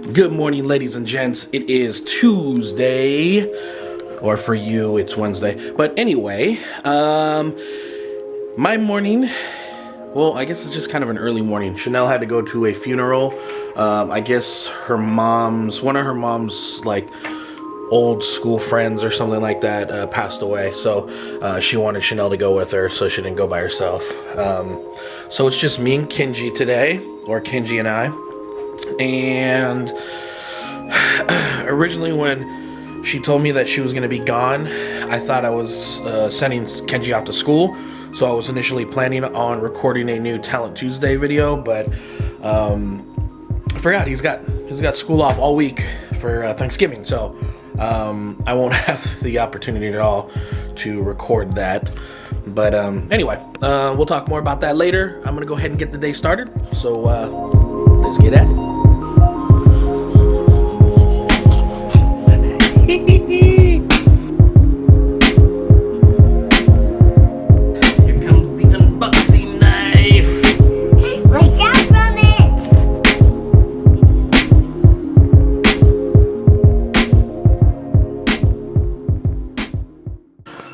Good morning, ladies and gents. It is Tuesday, or for you, it's Wednesday. But anyway, my morning, well, I guess it's just kind of an early morning. Chanel had to go to a funeral. I guess one of her mom's, like, old school friends or something like that passed away. So she wanted Chanel to go with her, so she didn't go by herself. So it's just me and Kenji today, or Kenji and I. And originally when she told me that she was going to be gone, I thought I was sending Kenji out to school. So I was initially planning on recording a new Talent Tuesday video, but I forgot he's got school off all week for Thanksgiving. So I won't have the opportunity at all to record that. But anyway, we'll talk more about that later. I'm going to go ahead and get the day started. So let's get at it.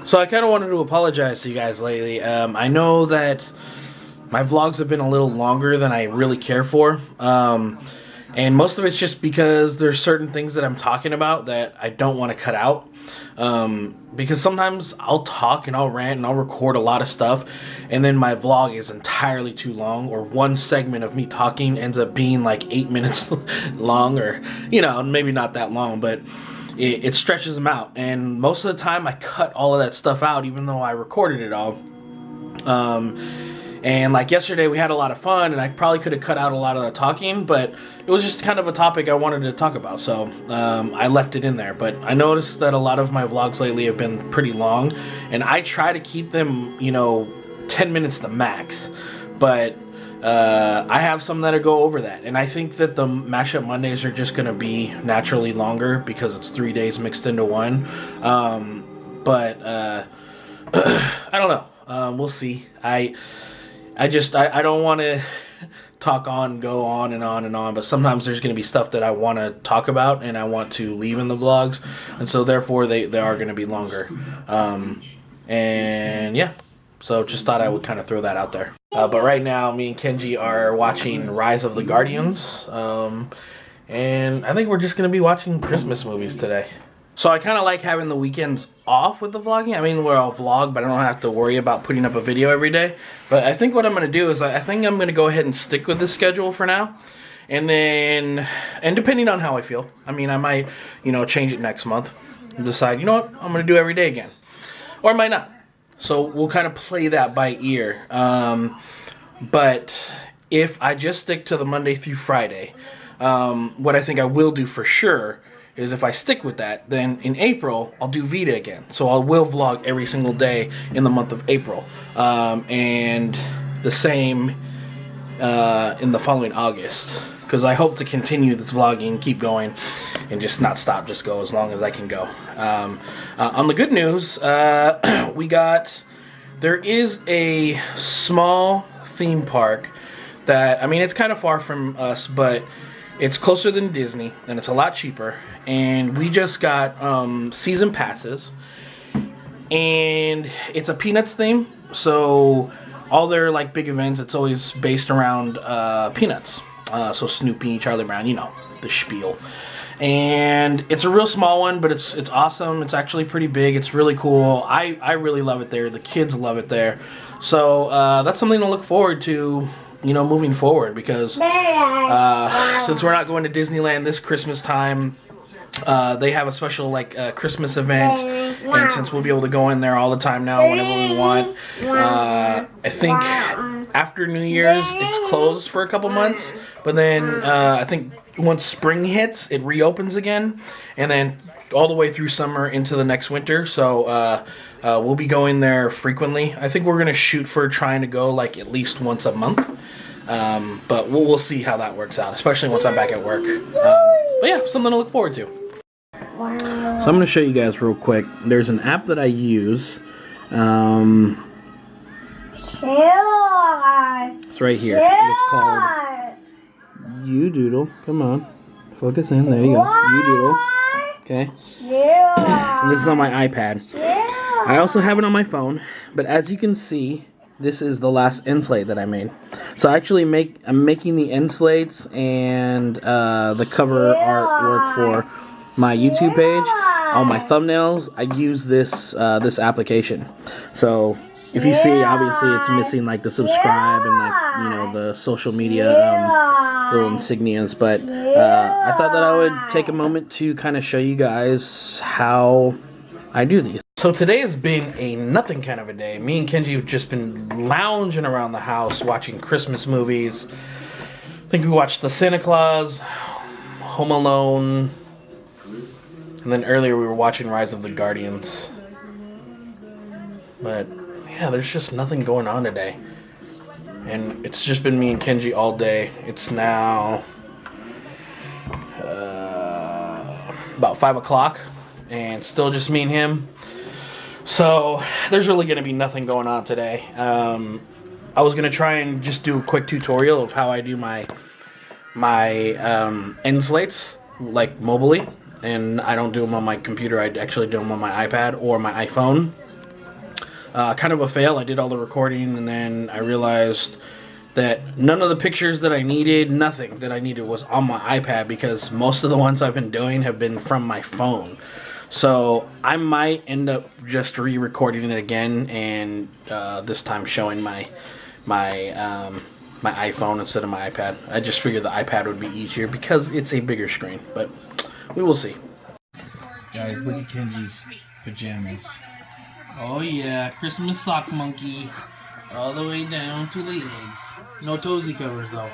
So I kind of wanted to apologize to you guys lately. I know that my vlogs have been a little longer than I really care for. And most of it's just because there's certain things that I'm talking about that I don't want to cut out. Because sometimes I'll talk and I'll rant and I'll record a lot of stuff, and then my vlog is entirely too long, or one segment of me talking ends up being like 8 minutes long, or, you know, maybe not that long, but it stretches them out. And most of the time I cut all of that stuff out, even though I recorded it all. And like yesterday we had a lot of fun, and I probably could have cut out a lot of the talking, but it was just kind of a topic I wanted to talk about, so I left it in there. But I noticed that a lot of my vlogs lately have been pretty long, and I try to keep them, 10 minutes the max, but I have some that go over that, and I think that the Mashup Mondays are just going to be naturally longer because it's 3 days mixed into one. But I don't know. We'll see. I don't want to go on and on and on, but sometimes there's going to be stuff that I want to talk about and I want to leave in the vlogs, and so therefore they are going to be longer. And yeah, so just thought I would kind of throw that out there. But right now, me and Kenji are watching Rise of the Guardians, and I think we're just going to be watching Christmas movies today. So I kind of like having the weekends off with the vlogging. I mean, I'll vlog, but I don't have to worry about putting up a video every day. But I think what I'm going to do is I think I'm going to go ahead and stick with this schedule for now. And then, depending on how I feel, I mean, I might, change it next month and decide, you know what, I'm going to do every day again. Or I might not. So we'll kind of play that by ear. But if I just stick to the Monday through Friday, what I think I will do for sure is if I stick with that, then in April, I'll do Vita again. So I will vlog every single day in the month of April. And the same in the following August. Because I hope to continue this vlogging, keep going, and just not stop, just go as long as I can go. On the good news, there is a small theme park that, I mean, it's kind of far from us, but it's closer than Disney, and it's a lot cheaper. And we just got season passes, and it's a Peanuts theme. So all their like big events, it's always based around Peanuts. So Snoopy, Charlie Brown, the spiel. And it's a real small one, but it's awesome. It's actually pretty big. It's really cool. I really love it there. The kids love it there. So that's something to look forward to, moving forward, because since we're not going to Disneyland this Christmas time, they have a special Christmas event, and since we'll be able to go in there all the time now whenever we want, I think after New Year's it's closed for a couple months, but then I think once spring hits it reopens again, and then all the way through summer into the next winter. So we'll be going there frequently. I think we're gonna shoot for trying to go at least once a month, but we'll see how that works out, especially once I'm back at work. But yeah, something to look forward to. Wow. So I'm going to show you guys real quick. There's an app that I use. It's right here. It's called You Doodle. Come on. Focus in. There you go. You doodle. Okay. And this is on my iPad. I also have it on my phone, but as you can see, this is the last end slate that I made. So I actually I'm making the end slates and the cover artwork for my YouTube page. All my thumbnails, I use this this application. So if you see, obviously it's missing like the subscribe and like, you know, the social media little insignias, but I thought that I would take a moment to kind of show you guys how I do these. So today has been a nothing kind of a day. Me and Kenji have just been lounging around the house watching Christmas movies. I think we watched The Santa Claus, Home Alone, and then earlier we were watching Rise of the Guardians. But yeah, there's just nothing going on today. And it's just been me and Kenji all day. It's now about 5 o'clock and still just me and him. So there's really going to be nothing going on today. I was going to try and just do a quick tutorial of how I do my end slates, like mobily. And I don't do them on my computer. I actually do them on my iPad or my iPhone. Kind of a fail. I did all the recording and then I realized that none of the pictures that I needed, nothing that I needed was on my iPad because most of the ones I've been doing have been from my phone. So I might end up just re-recording it again and this time showing my iPhone instead of my iPad. I just figured the iPad would be easier because it's a bigger screen, but we will see. Guys, look at Kenji's pajamas. Oh yeah, Christmas sock monkey. All the way down to the legs. No toesy covers though.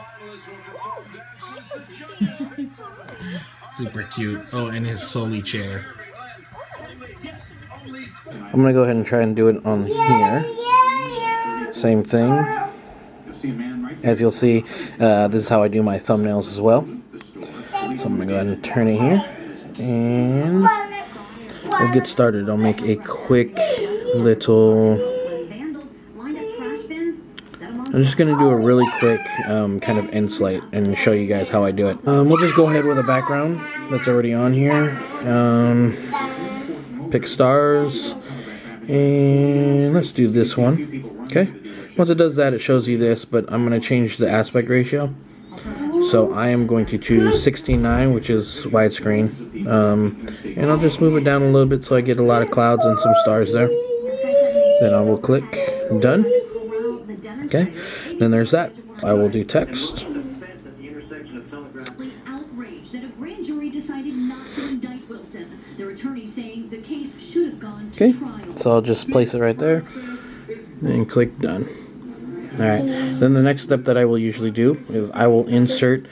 Super cute. Oh, and his Soli chair. I'm gonna go ahead and try and do it on here. Same thing. As you'll see, this is how I do my thumbnails as well. So I'm gonna go ahead and turn it here. And we'll get started. I'll make a quick little... I'm just going to do a really quick kind of end slate and show you guys how I do it. We'll just go ahead with a background that's already on here. Pick stars. And let's do this one. Okay. Once it does that, it shows you this, but I'm going to change the aspect ratio. So I am going to choose 16:9, which is widescreen. And I'll just move it down a little bit so I get a lot of clouds and some stars there. Then I will click done. Okay, then there's that. I will do text. Okay, so I'll just place it right there and click done. Alright, then the next step that I will usually do is I will insert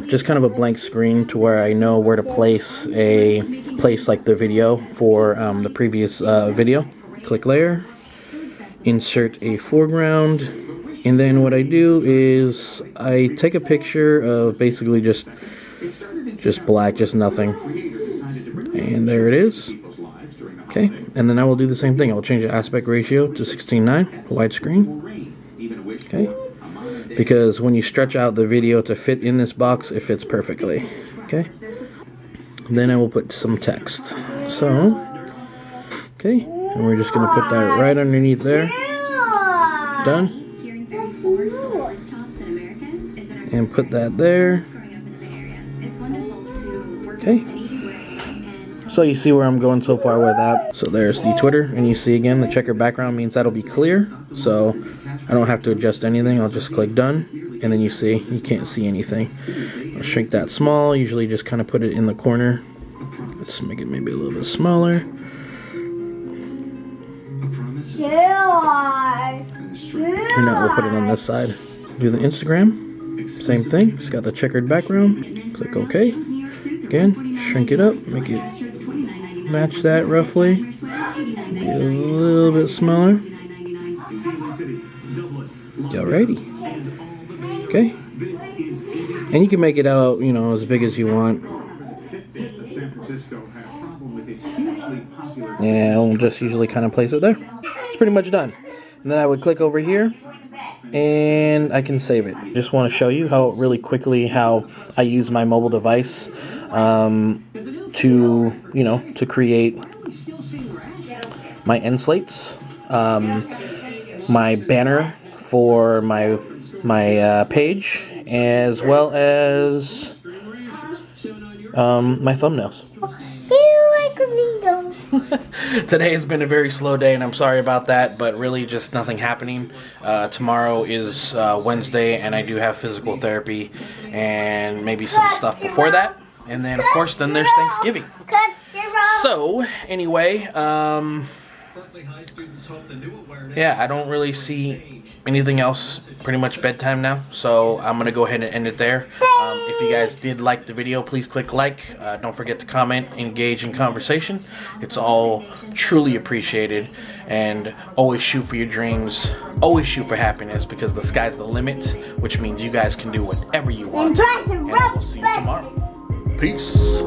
just kind of a blank screen to where I know where to place like the video for the previous video. Click layer. Insert a foreground, and then what I do is I take a picture of basically just black, just nothing, and there it is. Okay, and then I will do the same thing. I will change the aspect ratio to 16:9, widescreen. Okay, because when you stretch out the video to fit in this box, it fits perfectly. Okay, then I will put some text. So, okay. And we're just going to put that right underneath there. Done. And put that there. Okay. So you see where I'm going so far with that. So there's the Twitter. And you see again the checker background means that'll be clear. So I don't have to adjust anything. I'll just click done. And then you see you can't see anything. I'll shrink that small. Usually just kind of put it in the corner. Let's make it maybe a little bit smaller. And now we'll put it on this side. Do the Instagram. Same thing. It's got the checkered background. Click OK. Again, shrink it up. Make it match that roughly. Make it a little bit smaller. Alrighty. Okay. And you can make it out, you know, as big as you want. And I'll just usually kind of place it there. It's pretty much done. And then I would click over here and I can save it. Just want to show you how really quickly how I use my mobile device to create my end slates, my banner for my page, as well as my thumbnails. Today has been a very slow day, and I'm sorry about that, but really just nothing happening. Tomorrow is Wednesday, and I do have physical therapy and maybe some stuff before that. And then, of course, then there's Thanksgiving. So, anyway, yeah, I don't really see anything else. Pretty much bedtime now, so I'm going to go ahead and end it there. If you guys did like the video, please click like. Don't forget to comment, engage in conversation. It's all truly appreciated. And always shoot for your dreams. Always shoot for happiness, because the sky's the limit, which means you guys can do whatever you want. And I will see you tomorrow. Peace.